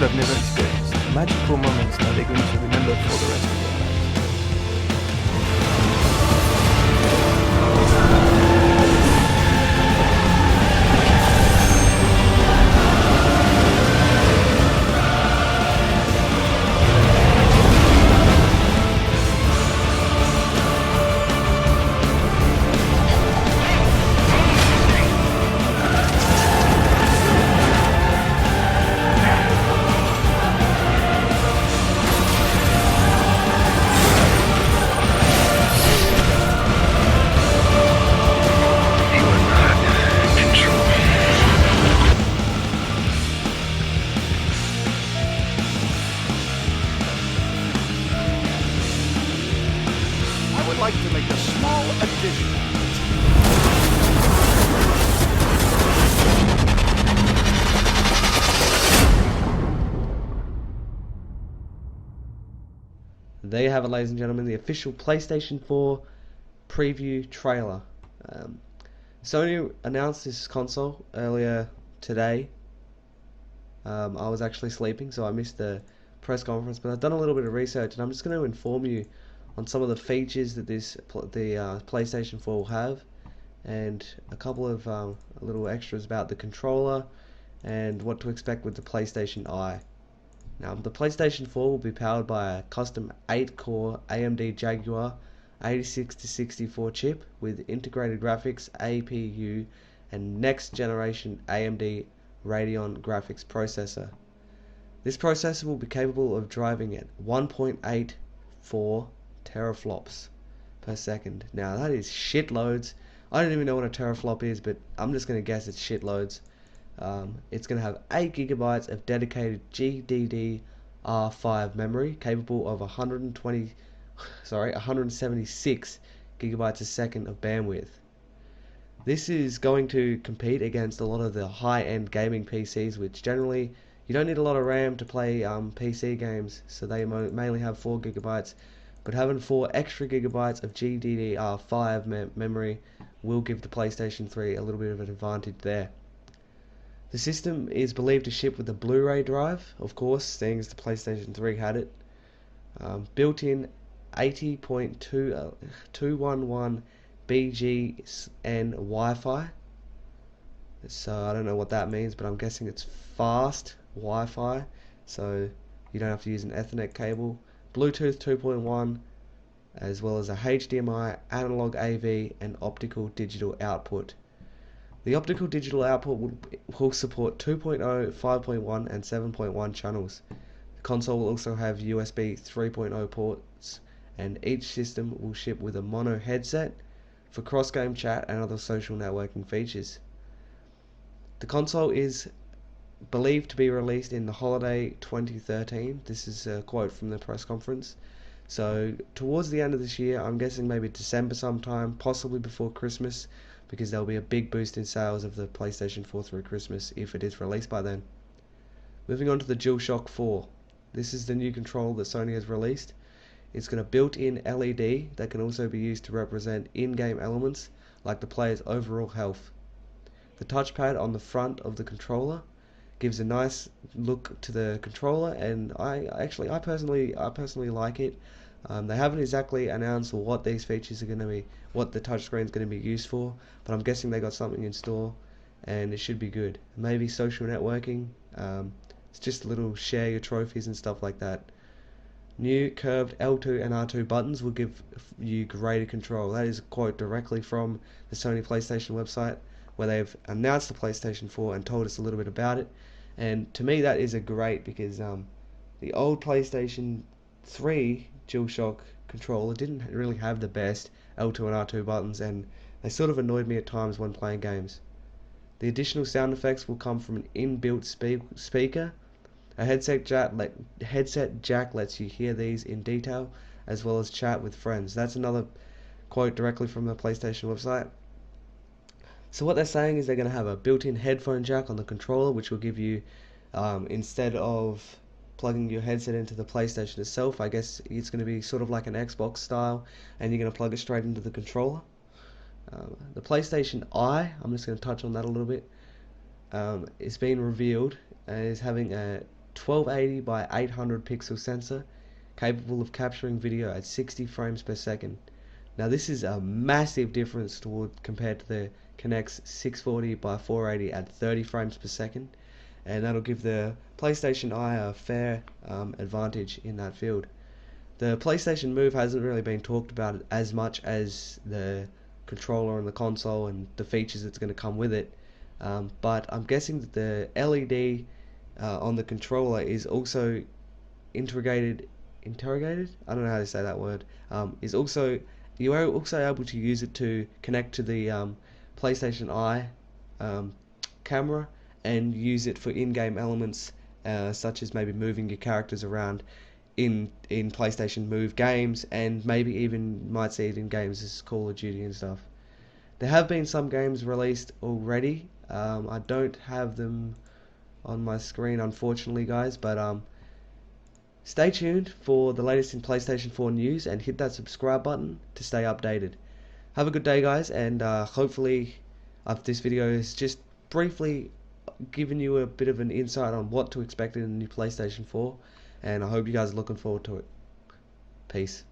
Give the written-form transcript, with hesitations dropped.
would have never experienced. Magical moments that they're going to remember for the rest of their lives. I would like to make a small addition. There you have it, ladies and gentlemen, the official PlayStation 4 preview trailer. Sony announced this console earlier today. I was actually sleeping, so I missed the press conference, but I've done a little bit of research, and I'm just going to inform you on some of the features that the PlayStation 4 will have, and a couple of little extras about the controller and what to expect with the PlayStation Eye. Now, the PlayStation 4 will be powered by a custom 8-core AMD Jaguar 86-64 chip with integrated graphics, APU, and next generation AMD Radeon graphics processor. This processor will be capable of driving at 1.84 teraflops per second. Now, that is shitloads. I don't even know what a teraflop is, but I'm just going to guess it's shitloads. It's going to have 8 gigabytes of dedicated GDDR5 memory, capable of 176 gigabytes a second of bandwidth. This is going to compete against a lot of the high-end gaming PCs, which generally you don't need a lot of RAM to play PC games, so they mainly have 4 gigabytes. But having 4 extra gigabytes of GDDR5 memory will give the PlayStation 3 a little bit of an advantage there. The system is believed to ship with a Blu-ray drive, of course, seeing as the PlayStation 3 had it. Built-in 80.211 BGN Wi-Fi. So I don't know what that means, but I'm guessing it's fast Wi-Fi, so you don't have to use an Ethernet cable. Bluetooth 2.1, as well as a HDMI, analog AV, and optical digital output. The optical digital output will support 2.0, 5.1, and 7.1 channels. The console will also have USB 3.0 ports, and each system will ship with a mono headset for cross-game chat and other social networking features. The console is believed to be released in the holiday 2013. This is a quote from the press conference. So towards the end of this year, I'm guessing maybe December sometime, possibly before Christmas, because there'll be a big boost in sales of the PlayStation 4 through Christmas if it is released by then. Moving on to the DualShock 4. This is the new controller that Sony has released. It's got a built-in LED that can also be used to represent in-game elements like the player's overall health. The touchpad on the front of the controller gives a nice look to the controller, and I personally like it. They haven't exactly announced what these features are going to be, what the touchscreen is going to be used for, but I'm guessing they got something in store, and it should be good. Maybe social networking. It's just a little share your trophies and stuff like that. New curved L2 and R2 buttons will give you greater control. That is a quote directly from the Sony PlayStation website, where they've announced the PlayStation 4 and told us a little bit about it. And to me, that is a great, because the old PlayStation 3 DualShock controller didn't really have the best L2 and R2 buttons, and they sort of annoyed me at times when playing games. The additional sound effects will come from an inbuilt speaker. A headset jack lets you hear these in detail, as well as chat with friends. That's another quote directly from the PlayStation website. So what they're saying is they're going to have a built-in headphone jack on the controller, which will give you, instead of plugging your headset into the PlayStation itself, I guess it's going to be sort of like an Xbox style, and you're going to plug it straight into the controller. The PlayStation I'm just going to touch on that a little bit, is being revealed as having a 1280 by 800 pixel sensor capable of capturing video at 60 frames per second. Now this is a massive difference compared to the Kinect's 640 by 480 at 30 frames per second, and that'll give the PlayStation Eye a fair advantage in that field. The PlayStation Move hasn't really been talked about as much as the controller and the console and the features that's going to come with it, but I'm guessing that the LED on the controller is also integrated. I don't know how to say that word. You are also able to use it to connect to the PlayStation Eye camera and use it for in-game elements, such as maybe moving your characters around in PlayStation Move games, and maybe even might see it in games as Call of Duty and stuff. There have been some games released already. I don't have them on my screen, unfortunately, guys, but stay tuned for the latest in PlayStation 4 news and hit that subscribe button to stay updated. Have a good day, guys, and hopefully this video has just briefly given you a bit of an insight on what to expect in the new PlayStation 4, and I hope you guys are looking forward to it. Peace.